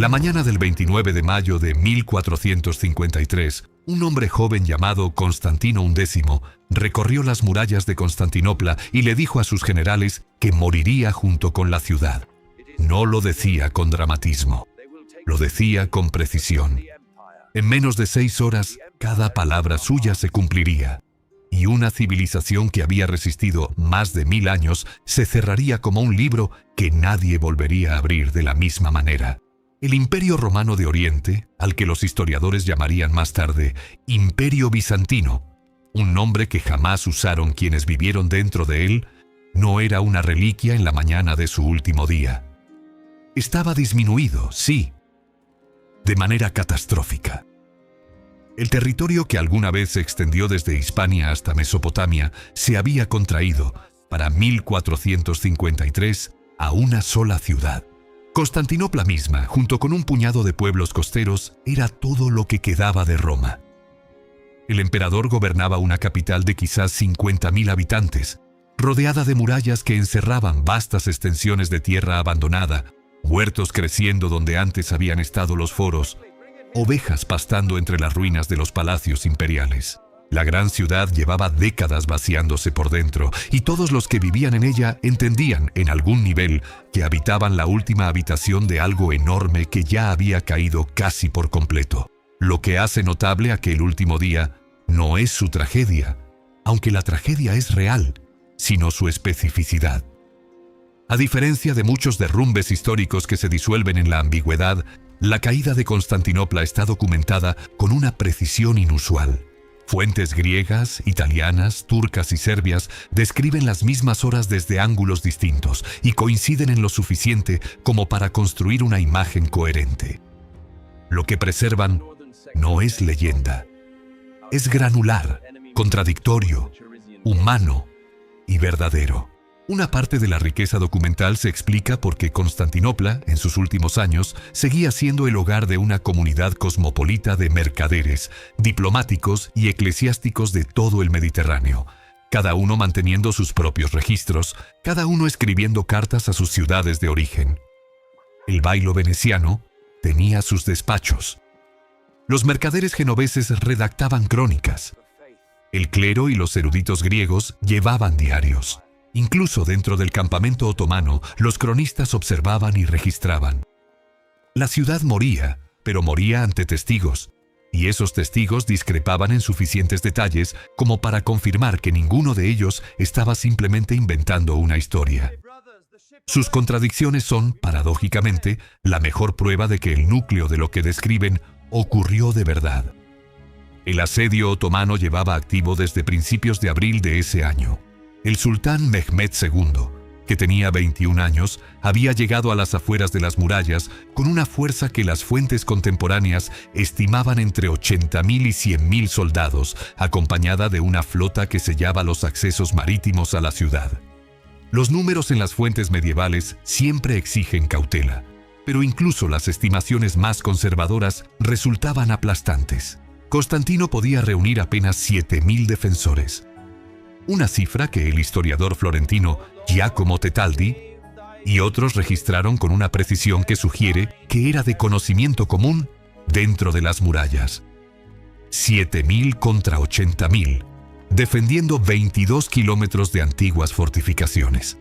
La mañana del 29 de mayo de 1453, un hombre joven llamado Constantino XI recorrió las murallas de Constantinopla y le dijo a sus generales que moriría junto con la ciudad. No lo decía con dramatismo, lo decía con precisión. En menos de 6 horas, cada palabra suya se cumpliría, y una civilización que había resistido más de 1000 años se cerraría como un libro que nadie volvería a abrir de la misma manera. El Imperio Romano de Oriente, al que los historiadores llamarían más tarde Imperio Bizantino, un nombre que jamás usaron quienes vivieron dentro de él, no era una reliquia en la mañana de su último día. Estaba disminuido, sí, de manera catastrófica. El territorio que alguna vez se extendió desde Hispania hasta Mesopotamia se había contraído para 1453 a una sola ciudad. Constantinopla misma, junto con un puñado de pueblos costeros, era todo lo que quedaba de Roma. El emperador gobernaba una capital de quizás 50.000 habitantes, rodeada de murallas que encerraban vastas extensiones de tierra abandonada, huertos creciendo donde antes habían estado los foros, ovejas pastando entre las ruinas de los palacios imperiales. La gran ciudad llevaba décadas vaciándose por dentro, y todos los que vivían en ella entendían, en algún nivel, que habitaban la última habitación de algo enorme que ya había caído casi por completo. Lo que hace notable aquel último día no es su tragedia, aunque la tragedia es real, sino su especificidad. A diferencia de muchos derrumbes históricos que se disuelven en la ambigüedad, la caída de Constantinopla está documentada con una precisión inusual. Fuentes griegas, italianas, turcas y serbias describen las mismas horas desde ángulos distintos y coinciden en lo suficiente como para construir una imagen coherente. Lo que preservan no es leyenda, es granular, contradictorio, humano y verdadero. Una parte de la riqueza documental se explica porque Constantinopla, en sus últimos años, seguía siendo el hogar de una comunidad cosmopolita de mercaderes, diplomáticos y eclesiásticos de todo el Mediterráneo, cada uno manteniendo sus propios registros, cada uno escribiendo cartas a sus ciudades de origen. El bailo veneciano tenía sus despachos. Los mercaderes genoveses redactaban crónicas. El clero y los eruditos griegos llevaban diarios. Incluso dentro del campamento otomano, los cronistas observaban y registraban. La ciudad moría, pero moría ante testigos, y esos testigos discrepaban en suficientes detalles como para confirmar que ninguno de ellos estaba simplemente inventando una historia. Sus contradicciones son, paradójicamente, la mejor prueba de que el núcleo de lo que describen ocurrió de verdad. El asedio otomano llevaba activo desde principios de abril de ese año. El sultán Mehmed II, que tenía 21 años, había llegado a las afueras de las murallas con una fuerza que las fuentes contemporáneas estimaban entre 80.000 y 100.000 soldados, acompañada de una flota que sellaba los accesos marítimos a la ciudad. Los números en las fuentes medievales siempre exigen cautela, pero incluso las estimaciones más conservadoras resultaban aplastantes. Constantino podía reunir apenas 7.000 defensores. Una cifra que el historiador florentino Giacomo Tetaldi y otros registraron con una precisión que sugiere que era de conocimiento común dentro de las murallas. 7.000 contra 80.000, defendiendo 22 kilómetros de antiguas fortificaciones.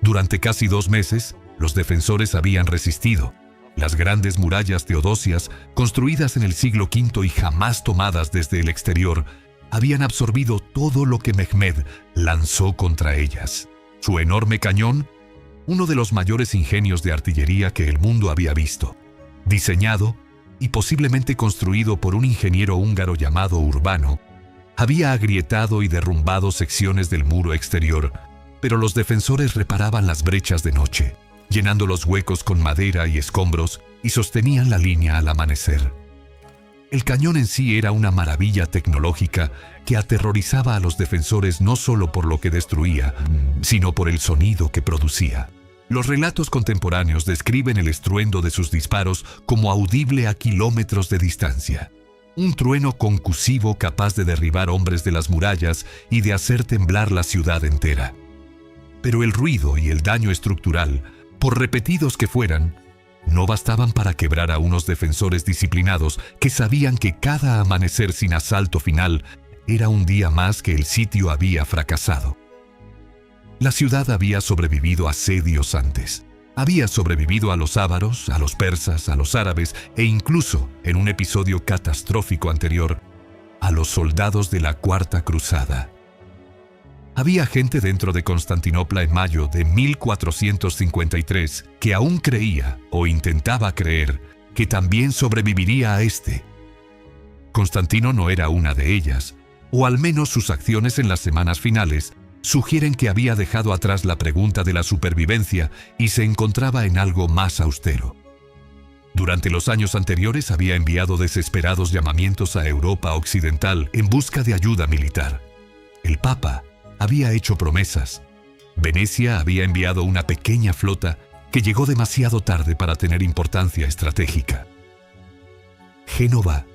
Durante casi 2 meses, los defensores habían resistido. Las grandes murallas teodosias, construidas en el siglo V y jamás tomadas desde el exterior, habían absorbido todo lo que Mehmed lanzó contra ellas. Su enorme cañón, uno de los mayores ingenios de artillería que el mundo había visto, diseñado y posiblemente construido por un ingeniero húngaro llamado Urbano, había agrietado y derrumbado secciones del muro exterior, pero los defensores reparaban las brechas de noche, llenando los huecos con madera y escombros, y sostenían la línea al amanecer. El cañón en sí era una maravilla tecnológica que aterrorizaba a los defensores no solo por lo que destruía, sino por el sonido que producía. Los relatos contemporáneos describen el estruendo de sus disparos como audible a kilómetros de distancia. Un trueno concusivo capaz de derribar hombres de las murallas y de hacer temblar la ciudad entera. Pero el ruido y el daño estructural, por repetidos que fueran, no bastaban para quebrar a unos defensores disciplinados que sabían que cada amanecer sin asalto final era un día más que el sitio había fracasado. La ciudad había sobrevivido a asedios antes. Había sobrevivido a los ávaros, a los persas, a los árabes e incluso, en un episodio catastrófico anterior, a los soldados de la Cuarta Cruzada. Había gente dentro de Constantinopla en mayo de 1453 que aún creía o intentaba creer que también sobreviviría a este. Constantino no era una de ellas, o al menos sus acciones en las semanas finales sugieren que había dejado atrás la pregunta de la supervivencia y se encontraba en algo más austero. Durante los años anteriores había enviado desesperados llamamientos a Europa Occidental en busca de ayuda militar. El Papa había hecho promesas. Venecia había enviado una pequeña flota que llegó demasiado tarde para tener importancia estratégica. Génova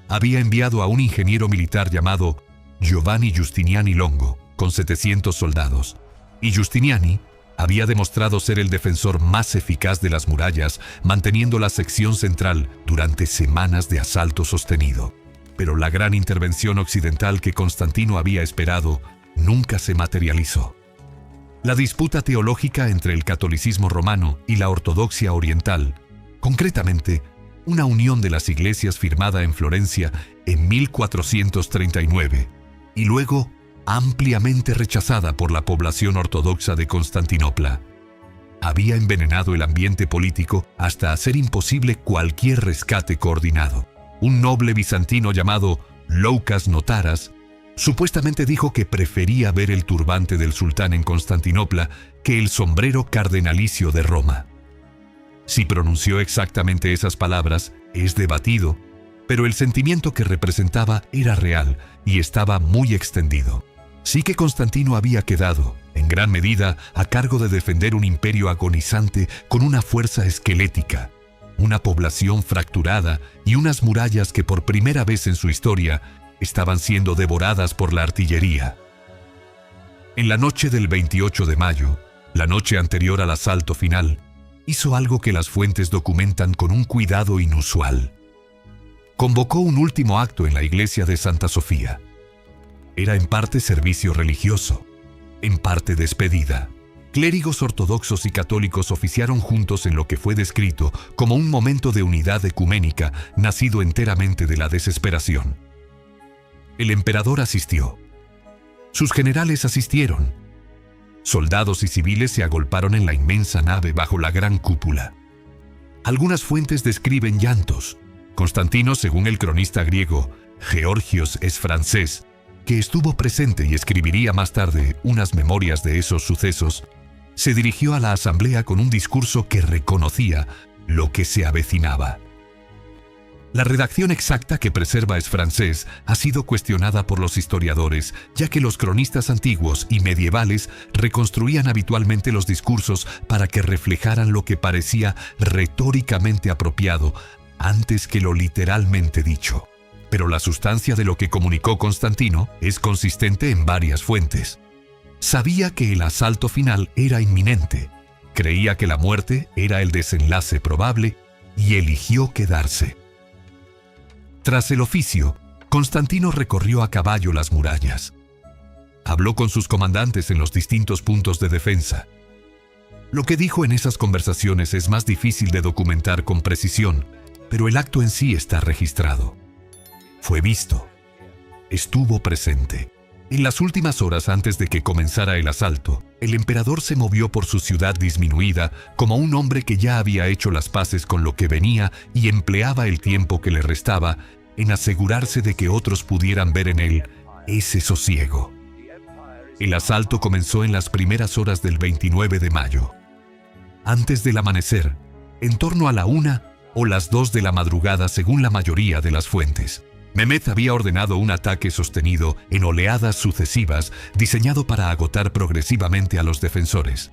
había enviado a un ingeniero militar llamado Giovanni Giustiniani Longo, con 700 soldados, y Giustiniani había demostrado ser el defensor más eficaz de las murallas, manteniendo la sección central durante semanas de asalto sostenido. Pero la gran intervención occidental que Constantino había esperado nunca se materializó. La disputa teológica entre el catolicismo romano y la ortodoxia oriental, concretamente, una unión de las iglesias firmada en Florencia en 1439, y luego ampliamente rechazada por la población ortodoxa de Constantinopla, había envenenado el ambiente político hasta hacer imposible cualquier rescate coordinado. Un noble bizantino llamado Loukas Notaras supuestamente dijo que prefería ver el turbante del sultán en Constantinopla que el sombrero cardenalicio de Roma. Si pronunció exactamente esas palabras, es debatido, pero el sentimiento que representaba era real y estaba muy extendido. Sí que Constantino había quedado, en gran medida, a cargo de defender un imperio agonizante con una fuerza esquelética, una población fracturada y unas murallas que por primera vez en su historia estaban siendo devoradas por la artillería. En la noche del 28 de mayo, la noche anterior al asalto final, hizo algo que las fuentes documentan con un cuidado inusual. Convocó un último acto en la iglesia de Santa Sofía. Era en parte servicio religioso, en parte despedida. Clérigos ortodoxos y católicos oficiaron juntos en lo que fue descrito como un momento de unidad ecuménica nacido enteramente de la desesperación. El emperador asistió. Sus generales asistieron. Soldados y civiles se agolparon en la inmensa nave bajo la gran cúpula. Algunas fuentes describen llantos. Constantino, según el cronista griego Georgios Esfrancés, que estuvo presente y escribiría más tarde unas memorias de esos sucesos, se dirigió a la asamblea con un discurso que reconocía lo que se avecinaba. La redacción exacta que preserva Esfrancés ha sido cuestionada por los historiadores, ya que los cronistas antiguos y medievales reconstruían habitualmente los discursos para que reflejaran lo que parecía retóricamente apropiado antes que lo literalmente dicho. Pero la sustancia de lo que comunicó Constantino es consistente en varias fuentes. Sabía que el asalto final era inminente, creía que la muerte era el desenlace probable y eligió quedarse. Tras el oficio, Constantino recorrió a caballo las murallas. Habló con sus comandantes en los distintos puntos de defensa. Lo que dijo en esas conversaciones es más difícil de documentar con precisión, pero el acto en sí está registrado. Fue visto. Estuvo presente. En las últimas horas antes de que comenzara el asalto, el emperador se movió por su ciudad disminuida como un hombre que ya había hecho las paces con lo que venía y empleaba el tiempo que le restaba en asegurarse de que otros pudieran ver en él ese sosiego. El asalto comenzó en las primeras horas del 29 de mayo. Antes del amanecer, en torno a la 1 o las 2 de la madrugada según la mayoría de las fuentes, Mehmed había ordenado un ataque sostenido en oleadas sucesivas diseñado para agotar progresivamente a los defensores.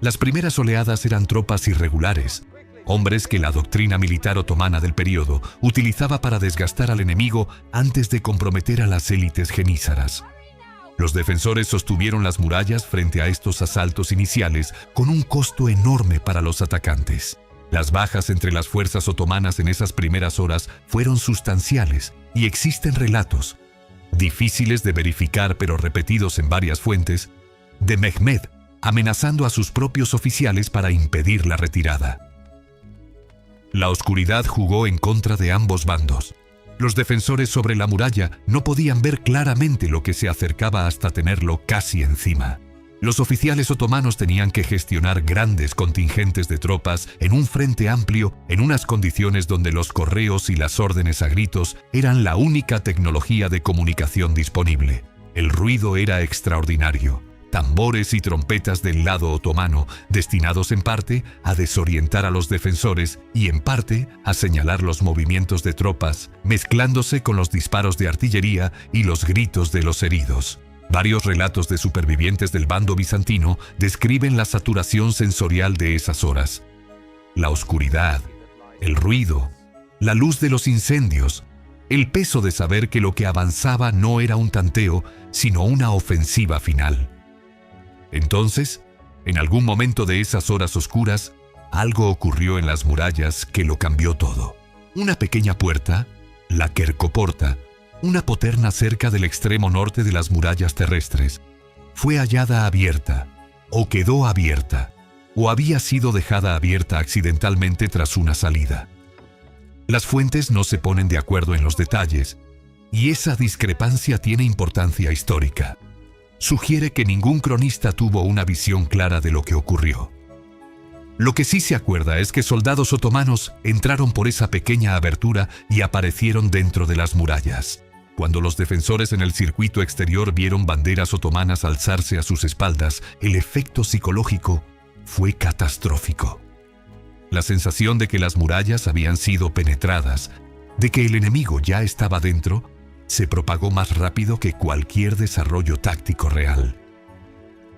Las primeras oleadas eran tropas irregulares, hombres que la doctrina militar otomana del periodo utilizaba para desgastar al enemigo antes de comprometer a las élites genízaras. Los defensores sostuvieron las murallas frente a estos asaltos iniciales con un costo enorme para los atacantes. Las bajas entre las fuerzas otomanas en esas primeras horas fueron sustanciales y existen relatos, difíciles de verificar pero repetidos en varias fuentes, de Mehmed amenazando a sus propios oficiales para impedir la retirada. La oscuridad jugó en contra de ambos bandos. Los defensores sobre la muralla no podían ver claramente lo que se acercaba hasta tenerlo casi encima. Los oficiales otomanos tenían que gestionar grandes contingentes de tropas en un frente amplio en unas condiciones donde los correos y las órdenes a gritos eran la única tecnología de comunicación disponible. El ruido era extraordinario. Tambores y trompetas del lado otomano, destinados en parte a desorientar a los defensores y en parte a señalar los movimientos de tropas, mezclándose con los disparos de artillería y los gritos de los heridos. Varios relatos de supervivientes del bando bizantino describen la saturación sensorial de esas horas. La oscuridad, el ruido, la luz de los incendios, el peso de saber que lo que avanzaba no era un tanteo, sino una ofensiva final. Entonces, en algún momento de esas horas oscuras, algo ocurrió en las murallas que lo cambió todo. Una pequeña puerta, la Quercoporta, una poterna cerca del extremo norte de las murallas terrestres, fue hallada abierta, o quedó abierta, o había sido dejada abierta accidentalmente tras una salida. Las fuentes no se ponen de acuerdo en los detalles, y esa discrepancia tiene importancia histórica. Sugiere que ningún cronista tuvo una visión clara de lo que ocurrió. Lo que sí se acuerda es que soldados otomanos entraron por esa pequeña abertura y aparecieron dentro de las murallas. Cuando los defensores en el circuito exterior vieron banderas otomanas alzarse a sus espaldas, el efecto psicológico fue catastrófico. La sensación de que las murallas habían sido penetradas, de que el enemigo ya estaba dentro, se propagó más rápido que cualquier desarrollo táctico real.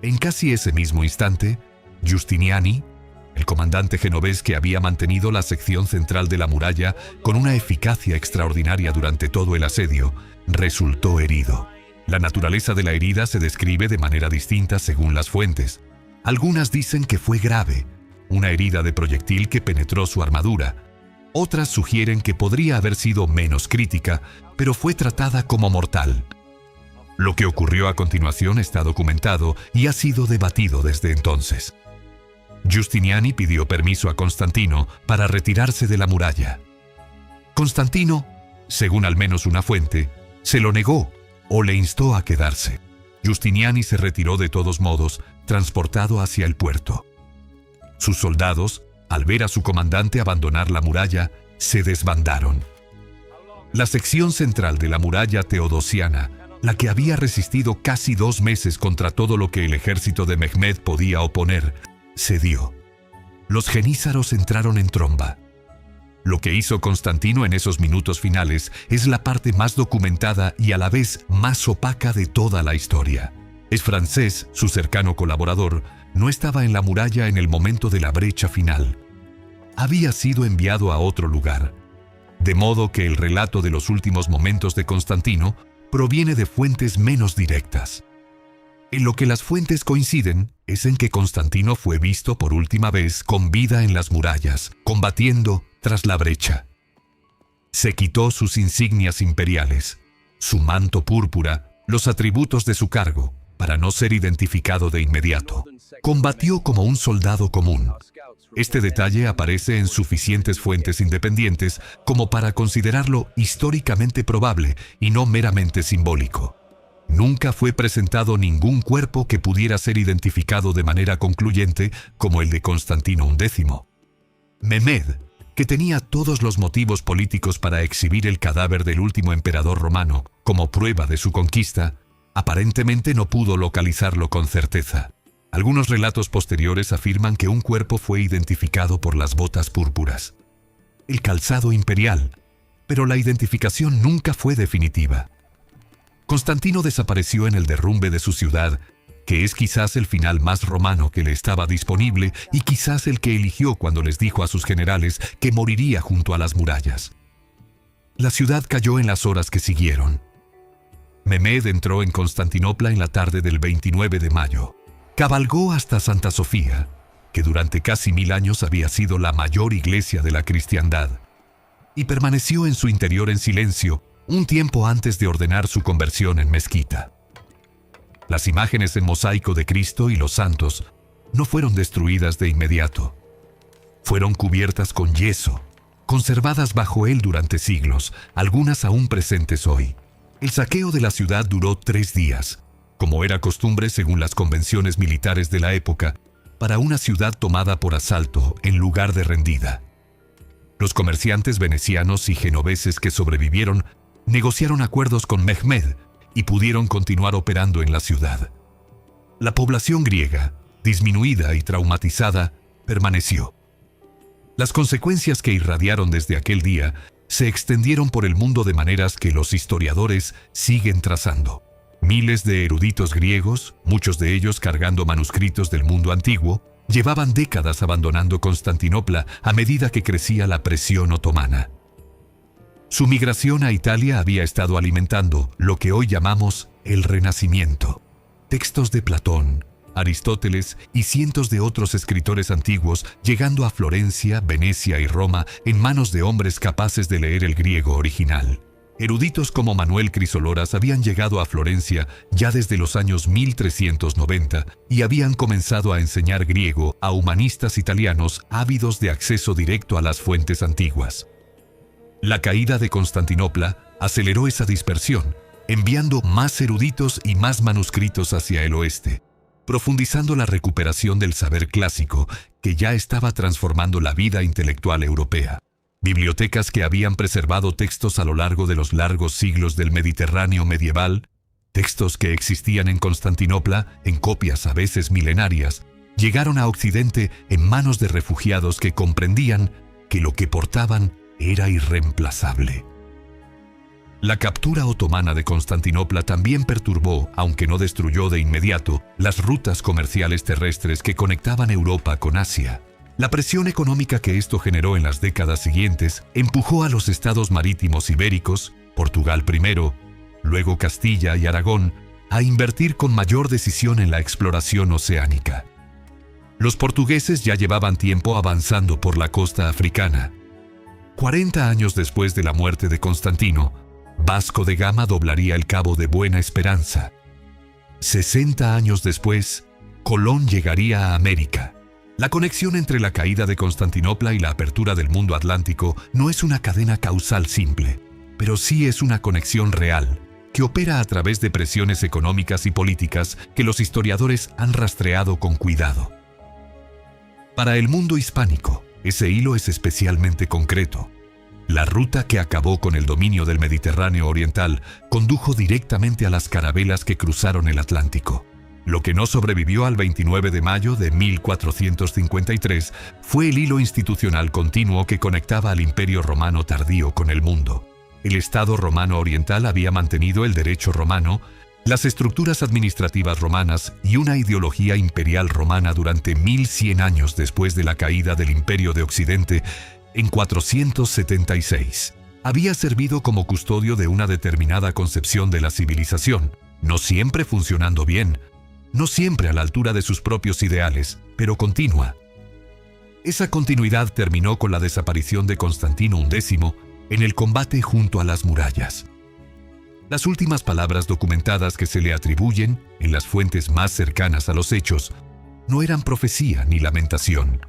En casi ese mismo instante, Giustiniani, el comandante genovés que había mantenido la sección central de la muralla con una eficacia extraordinaria durante todo el asedio, resultó herido. La naturaleza de la herida se describe de manera distinta según las fuentes. Algunas dicen que fue grave, una herida de proyectil que penetró su armadura. Otras sugieren que podría haber sido menos crítica, pero fue tratada como mortal. Lo que ocurrió a continuación está documentado y ha sido debatido desde entonces. Giustiniani pidió permiso a Constantino para retirarse de la muralla. Constantino, según al menos una fuente, se lo negó o le instó a quedarse. Giustiniani se retiró de todos modos, transportado hacia el puerto. Sus soldados, al ver a su comandante abandonar la muralla, se desbandaron. La sección central de la muralla teodosiana, la que había resistido casi 2 meses contra todo lo que el ejército de Mehmed podía oponer, cedió. Los genízaros entraron en tromba. Lo que hizo Constantino en esos minutos finales es la parte más documentada y a la vez más opaca de toda la historia. Es francés, su cercano colaborador, no estaba en la muralla en el momento de la brecha final. Había sido enviado a otro lugar. De modo que el relato de los últimos momentos de Constantino proviene de fuentes menos directas. En lo que las fuentes coinciden es en que Constantino fue visto por última vez con vida en las murallas, combatiendo tras la brecha. Se quitó sus insignias imperiales, su manto púrpura, los atributos de su cargo, para no ser identificado de inmediato. Combatió como un soldado común. Este detalle aparece en suficientes fuentes independientes como para considerarlo históricamente probable y no meramente simbólico. Nunca fue presentado ningún cuerpo que pudiera ser identificado de manera concluyente como el de Constantino XI. Mehmed, que tenía todos los motivos políticos para exhibir el cadáver del último emperador romano como prueba de su conquista, aparentemente no pudo localizarlo con certeza. Algunos relatos posteriores afirman que un cuerpo fue identificado por las botas púrpuras, el calzado imperial, pero la identificación nunca fue definitiva. Constantino desapareció en el derrumbe de su ciudad, que es quizás el final más romano que le estaba disponible y quizás el que eligió cuando les dijo a sus generales que moriría junto a las murallas. La ciudad cayó en las horas que siguieron. Mehmed entró en Constantinopla en la tarde del 29 de mayo. Cabalgó hasta Santa Sofía, que durante casi 1000 años había sido la mayor iglesia de la cristiandad, y permaneció en su interior en silencio un tiempo antes de ordenar su conversión en mezquita. Las imágenes en mosaico de Cristo y los santos no fueron destruidas de inmediato. Fueron cubiertas con yeso, conservadas bajo él durante siglos, algunas aún presentes hoy. El saqueo de la ciudad duró 3 días, como era costumbre según las convenciones militares de la época, para una ciudad tomada por asalto en lugar de rendida. Los comerciantes venecianos y genoveses que sobrevivieron negociaron acuerdos con Mehmed y pudieron continuar operando en la ciudad. La población griega, disminuida y traumatizada, permaneció. Las consecuencias que irradiaron desde aquel día se extendieron por el mundo de maneras que los historiadores siguen trazando. Miles de eruditos griegos, muchos de ellos cargando manuscritos del mundo antiguo, llevaban décadas abandonando Constantinopla a medida que crecía la presión otomana. Su migración a Italia había estado alimentando lo que hoy llamamos el Renacimiento. Textos de Platón, Aristóteles y cientos de otros escritores antiguos llegando a Florencia, Venecia y Roma en manos de hombres capaces de leer el griego original. Eruditos como Manuel Crisoloras habían llegado a Florencia ya desde los años 1390 y habían comenzado a enseñar griego a humanistas italianos ávidos de acceso directo a las fuentes antiguas. La caída de Constantinopla aceleró esa dispersión, enviando más eruditos y más manuscritos hacia el oeste, profundizando la recuperación del saber clásico que ya estaba transformando la vida intelectual europea. Bibliotecas que habían preservado textos a lo largo de los largos siglos del Mediterráneo medieval, textos que existían en Constantinopla en copias a veces milenarias, llegaron a Occidente en manos de refugiados que comprendían que lo que portaban era irreemplazable. La captura otomana de Constantinopla también perturbó, aunque no destruyó de inmediato, las rutas comerciales terrestres que conectaban Europa con Asia. La presión económica que esto generó en las décadas siguientes empujó a los estados marítimos ibéricos, Portugal primero, luego Castilla y Aragón, a invertir con mayor decisión en la exploración oceánica. Los portugueses ya llevaban tiempo avanzando por la costa africana. 40 años después de la muerte de Constantino, Vasco de Gama doblaría el Cabo de Buena Esperanza. 60 años después, Colón llegaría a América. La conexión entre la caída de Constantinopla y la apertura del mundo atlántico no es una cadena causal simple, pero sí es una conexión real, que opera a través de presiones económicas y políticas que los historiadores han rastreado con cuidado. Para el mundo hispánico, ese hilo es especialmente concreto. La ruta que acabó con el dominio del Mediterráneo oriental condujo directamente a las carabelas que cruzaron el Atlántico. Lo que no sobrevivió al 29 de mayo de 1453 fue el hilo institucional continuo que conectaba al Imperio Romano tardío con el mundo. El Estado romano oriental había mantenido el derecho romano, las estructuras administrativas romanas y una ideología imperial romana durante 1100 años después de la caída del Imperio de Occidente en 476. Había servido como custodio de una determinada concepción de la civilización, no siempre funcionando bien, no siempre a la altura de sus propios ideales, pero continua. Esa continuidad terminó con la desaparición de Constantino XI en el combate junto a las murallas. Las últimas palabras documentadas que se le atribuyen, en las fuentes más cercanas a los hechos, no eran profecía ni lamentación.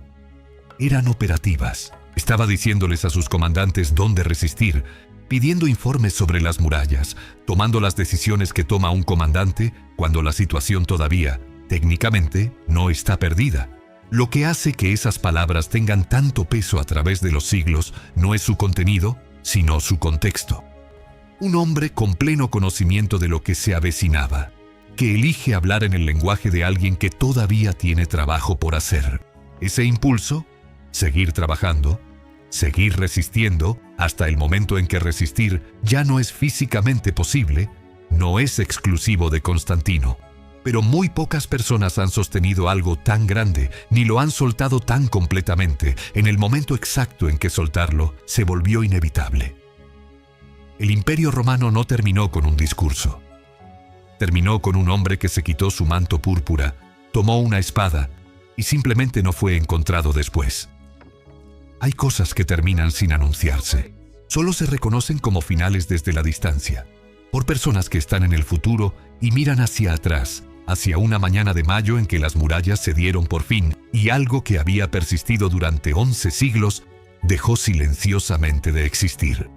Eran operativas. Estaba diciéndoles a sus comandantes dónde resistir, pidiendo informes sobre las murallas, tomando las decisiones que toma un comandante cuando la situación todavía, técnicamente, no está perdida. Lo que hace que esas palabras tengan tanto peso a través de los siglos no es su contenido, sino su contexto. Un hombre con pleno conocimiento de lo que se avecinaba, que elige hablar en el lenguaje de alguien que todavía tiene trabajo por hacer. Ese impulso, seguir trabajando, seguir resistiendo, hasta el momento en que resistir ya no es físicamente posible, no es exclusivo de Constantino. Pero muy pocas personas han sostenido algo tan grande, ni lo han soltado tan completamente. En el momento exacto en que soltarlo, se volvió inevitable. El Imperio Romano no terminó con un discurso. Terminó con un hombre que se quitó su manto púrpura, tomó una espada y simplemente no fue encontrado después. Hay cosas que terminan sin anunciarse. Solo se reconocen como finales desde la distancia, por personas que están en el futuro y miran hacia atrás, hacia una mañana de mayo en que las murallas cedieron por fin y algo que había persistido durante 11 siglos dejó silenciosamente de existir.